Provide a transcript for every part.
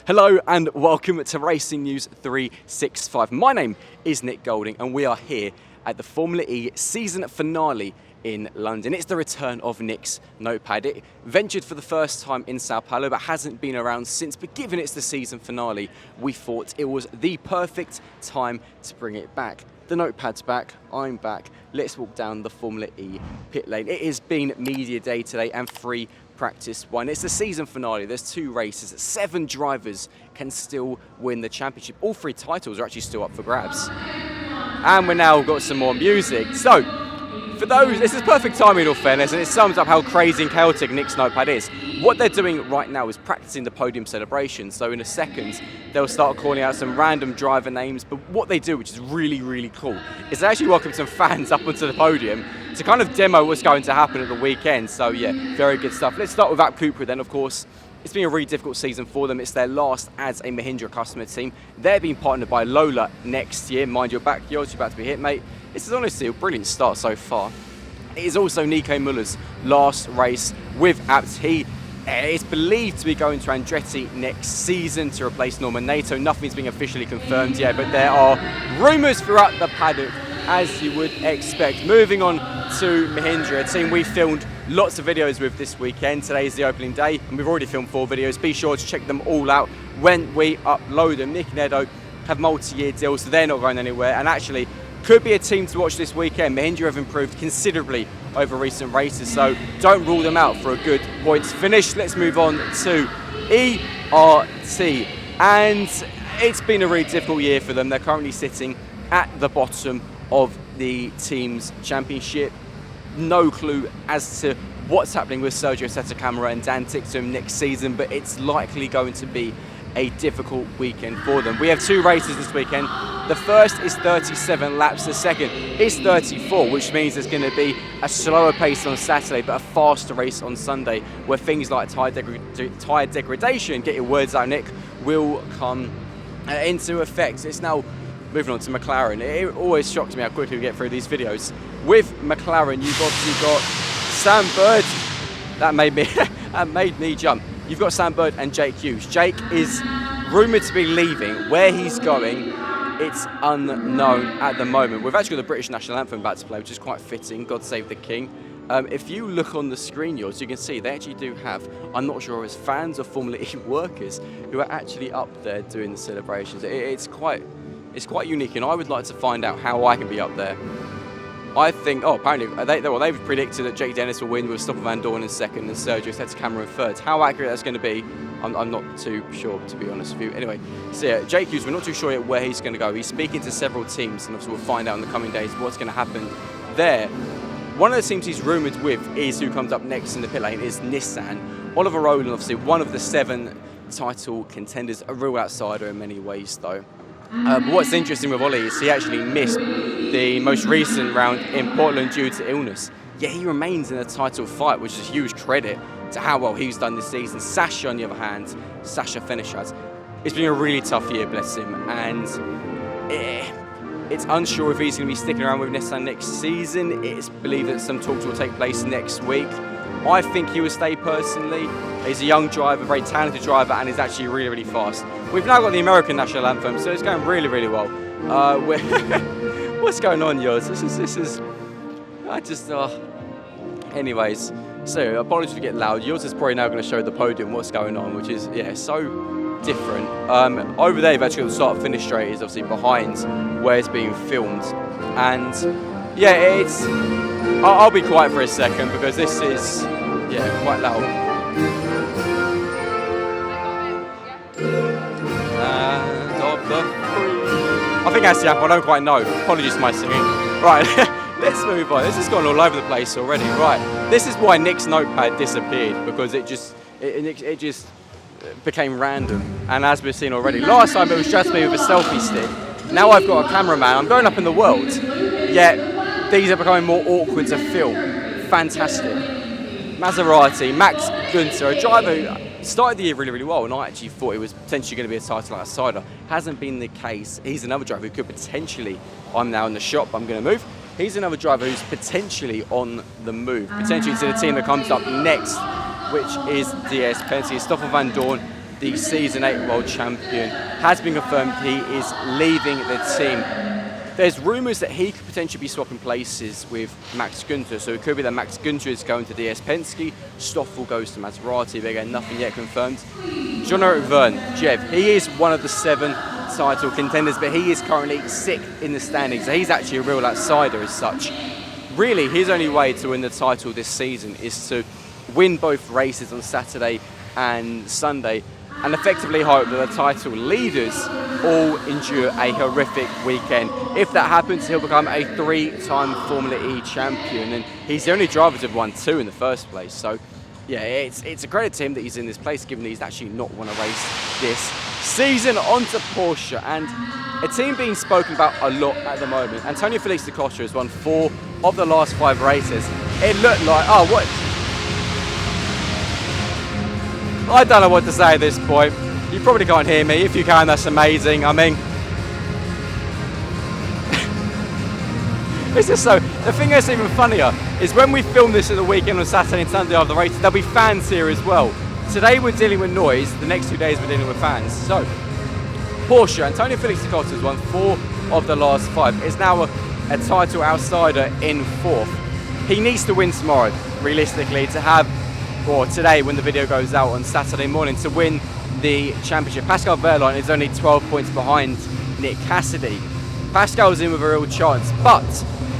Hello and welcome to Racing News 365. My name is Nick Golding and we are here at the Formula E season finale in London. It's the return of Nick's Notepad. It ventured for the first time in Sao Paulo but hasn't been around since, but given it's the season finale, we thought it was the perfect time to bring it back. The Notepad's back, I'm back, let's walk down the Formula E pit lane. It has been media day today and free practice one. It's the season finale, there's 2 races, 7 drivers can still win the championship. All 3 titles are actually still up for grabs. And we've now got some more music. So, for those, this is perfect timing in all fairness, and it sums up how crazy and chaotic Nick's Notepad is. What they're doing right now is practicing the podium celebration. So in a second, they'll start calling out some random driver names, but what they do, which is really, really cool, is they actually welcome some fans up onto the podium to kind of demo what's going to happen at the weekend. So yeah, very good stuff. Let's start with App Cooper then, of course. It's been a really difficult season for them. It's their last as a Mahindra customer team. They're being partnered by Lola next year. Mind your back, yours, you're about to be hit, mate. This is honestly a brilliant start so far. It is also Nico Muller's last race with Abt. He is believed to be going to Andretti next season to replace Norman Nato. Nothing's been officially confirmed yet, but there are rumours throughout the paddock, as you would expect. Moving on to Mahindra, a team we filmed lots of videos with this weekend. Today is the opening day, and we've already filmed 4 videos. Be sure to check them all out when we upload them. Nick and Edo have multi-year deals, so they're not going anywhere, and actually could be a team to watch this weekend. Mahindra have improved considerably over recent races, so don't rule them out for a good points finish. Let's move on to ERT, and it's been a really difficult year for them. They're currently sitting at the bottom of the team's championship. No clue as to what's happening with Sergio Santacamera and Dan Ticktum next season, but it's likely going to be a difficult weekend for them. We have 2 races this weekend. The first is 37 laps, the second is 34, which means there's going to be a slower pace on Saturday but a faster race on Sunday, where things like tyre degradation, get your words out Nick, will come into effect. It's now moving on to McLaren. It always shocks me how quickly we get through these videos. With McLaren, you've obviously got Sam Bird. That made me jump. You've got Sam Bird and Jake Hughes. Jake is rumoured to be leaving. Where he's going, it's unknown at the moment. We've actually got the British National Anthem about to play, which is quite fitting. God Save the King. If you look on the screen, yours, you can see they actually do have, I'm not sure as fans or Formula E workers, who are actually up there doing the celebrations. It's quite unique, and I would like to find out how I can be up there. I think, apparently, they've predicted that Jake Dennis will win with Stoffel Van Dorn in second and Sergio Santacamera in third. How accurate that's going to be, I'm not too sure, to be honest with you. Anyway, so yeah, Jake Hughes, we're not too sure yet where he's going to go. He's speaking to several teams, and obviously we'll find out in the coming days what's going to happen there. One of the teams he's rumoured with is who comes up next in the pit lane is Nissan. Oliver Rowland, obviously one of the 7 title contenders, a real outsider in many ways though. But what's interesting with Ollie is he actually missed the most recent round in Portland due to illness. Yet he remains in a title fight, which is a huge credit to how well he's done this season. Sasha, on the other hand, Sasha Finishers, it's been a really tough year, bless him, and it's unsure if he's going to be sticking around with Nissan next season. It's believed that some talks will take place next week. I think he will stay personally. He's a young driver, very talented driver, and he's actually really, really fast. We've now got the American National Anthem, so it's going really, really well. What's going on, yours? Anyways, so apologies to get loud. Yours is probably now going to show the podium what's going on, which is, yeah, so different. Over there, you've actually got the start-finish straight is obviously behind where it's being filmed. And, yeah, I'll be quiet for a second because this is, yeah, quite loud. And of the 3. I think that's the app, I don't quite know. Apologies for my singing. Right, let's move on. This has gone all over the place already. Right, this is why Nick's Notepad disappeared, because it just became random. And as we've seen already, last time it was just me with a selfie stick. Now I've got a cameraman. I'm going up in the world. Yet these are becoming more awkward to film. Fantastic. Maserati, Max Günther, a driver who started the year really, really well, and I actually thought it was potentially going to be a title outsider. Hasn't been the case. He's another driver who could potentially, I'm now in the shop, I'm going to move. He's another driver who's potentially on the move, potentially to the team that comes up next, which is DS Penske. Stoffel Van Dorn the Season 8 World Champion, has been confirmed he is leaving the team. There's rumours that he could potentially be swapping places with Max Günther, so it could be that Max Günther is going to DS Penske, Stoffel goes to Maserati, but again, nothing yet confirmed. Jean-Eric Vergne, Jev, he is one of the 7 title contenders, but he is currently 6th in the standings, so he's actually a real outsider as such. Really, his only way to win the title this season is to win both races on Saturday and Sunday, and effectively hope that the title leaders all endure a horrific weekend. If that happens, he'll become a 3-time Formula E champion, and he's the only driver to have won 2 in the first place. So, yeah, it's a credit to him that he's in this place, given that he's actually not won a race this season. On to Porsche, and a team being spoken about a lot at the moment. Antonio Felix da Costa has won 4 of the last 5 races. It looked like, oh, what? I don't know what to say at this point. You probably can't hear me. If you can, that's amazing. I mean, it's just so. The thing that's even funnier is when we film this at the weekend on Saturday and Sunday after the races, there'll be fans here as well. Today we're dealing with noise. The next 2 days we're dealing with fans. So, Porsche, Antonio Felix da Costa has won 4 of the last 5. Is now a title outsider in 4th. He needs to win tomorrow, realistically, to have, or today when the video goes out on Saturday morning, to win the championship. Pascal Wehrlein is only 12 points behind Nick Cassidy. Pascal's in with a real chance, but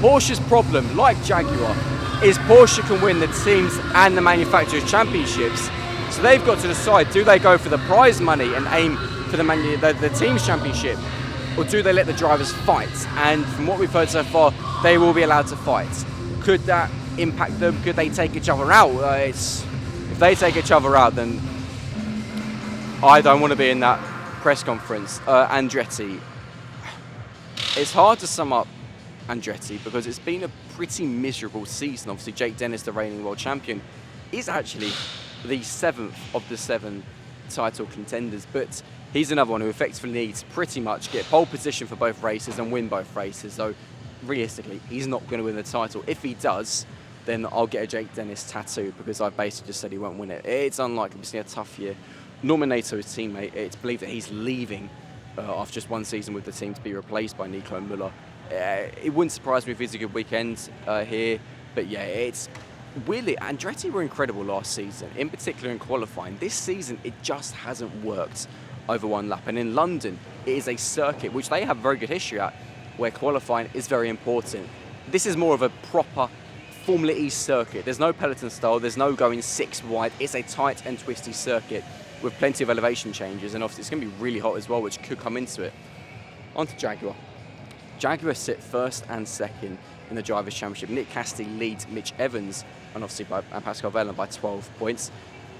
Porsche's problem, like Jaguar, is Porsche can win the teams and the manufacturers' championships. So they've got to decide, do they go for the prize money and aim for the team's championship, or do they let the drivers fight? And from what we've heard so far, they will be allowed to fight. Could that impact them? Could they take each other out? If they take each other out, then I don't want to be in that press conference. Andretti. It's hard to sum up Andretti because it's been a pretty miserable season. Obviously, Jake Dennis, the reigning world champion, is actually the 7th of the 7 title contenders, but he's another one who effectively needs pretty much get pole position for both races and win both races. So realistically, he's not going to win the title. If he does, then I'll get a Jake Dennis tattoo because I basically just said he won't win it. It's unlikely. We've seen a tough year. Norman Nato, his teammate, it's believed that he's leaving after just 1 season with the team to be replaced by Nico Müller. It wouldn't surprise me if it's a good weekend here, but yeah, it's weirdly, Andretti were incredible last season, in particular in qualifying. This season, it just hasn't worked over 1 lap, and in London, it is a circuit which they have very good history at, where qualifying is very important. This is more of a proper Formula E circuit. There's no peloton style, there's no going 6 wide. It's a tight and twisty circuit with plenty of elevation changes, and obviously it's going to be really hot as well, which could come into it. On to Jaguar. Jaguar sit 1st and 2nd in the Drivers' Championship. Nick Cassidy leads Mitch Evans and obviously Pascal Wehrlein by 12 points.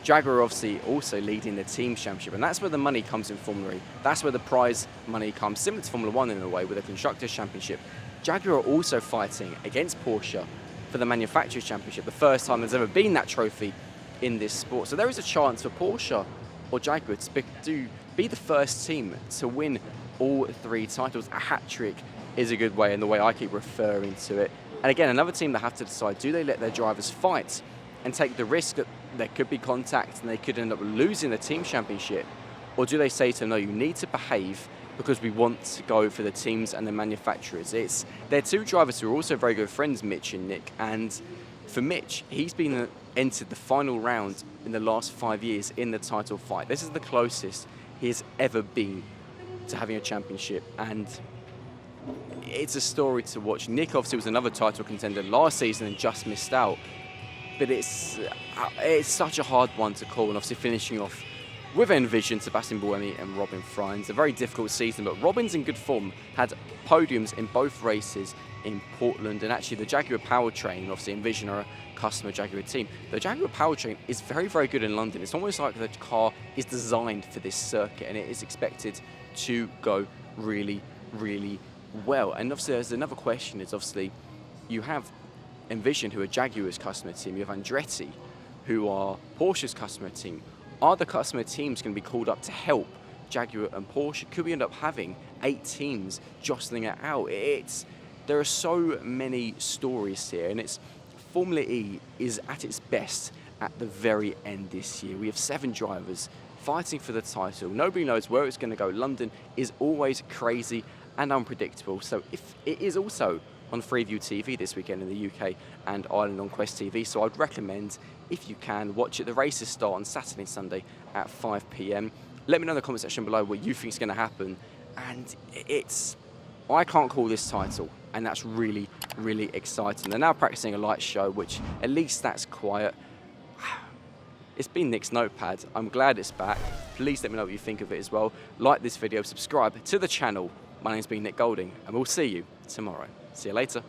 Jaguar obviously also leading the Teams Championship, and that's where the money comes in Formula E. That's where the prize money comes, similar to Formula 1 in a way, with the Constructors' Championship. Jaguar are also fighting against Porsche for the Manufacturers' Championship, the first time there's ever been that trophy in this sport. So there is a chance for Porsche or Jaguar to be the first team to win all 3 titles. A hat-trick is a good way, and the way I keep referring to it. And again, another team that have to decide, do they let their drivers fight and take the risk that there could be contact and they could end up losing the team championship? Or do they say to them, no, you need to behave because we want to go for the teams and the manufacturers? They're 2 drivers who are also very good friends, Mitch and Nick. And for Mitch, he's been entered the final round in the last 5 years in the title fight. This is the closest he has ever been to having a championship, and it's a story to watch. Nick obviously was another title contender last season and just missed out, but it's such a hard one to call, and obviously finishing off with Envision, Sebastian Buemi and Robin Freins. A very difficult season, but Robin's in good form, had podiums in both races in Portland, and actually the Jaguar powertrain, obviously Envision are a customer Jaguar team, the Jaguar powertrain is very, very good in London. It's almost like the car is designed for this circuit, and it is expected to go really, really well. And obviously there's another question, is obviously you have Envision, who are Jaguar's customer team, you have Andretti, who are Porsche's customer team. Are the customer teams going to be called up to help Jaguar and Porsche? Could we end up having 8 teams jostling it out? There are so many stories here, and Formula E is at its best at the very end this year. We have 7 drivers fighting for the title. Nobody knows where it's going to go. London is always crazy and unpredictable. So if it is also on Freeview TV this weekend in the UK and Ireland on Quest TV. So I'd recommend, if you can, watch it. The races start on Saturday and Sunday at 5 p.m. Let me know in the comment section below what you think is going to happen. And I can't call this title, and that's really, really exciting. They're now practicing a light show, which at least that's quiet. It's been Nick's Notepad. I'm glad it's back. Please let me know what you think of it as well. Like this video, subscribe to the channel. My name's been Nick Golding, and we'll see you tomorrow. See you later.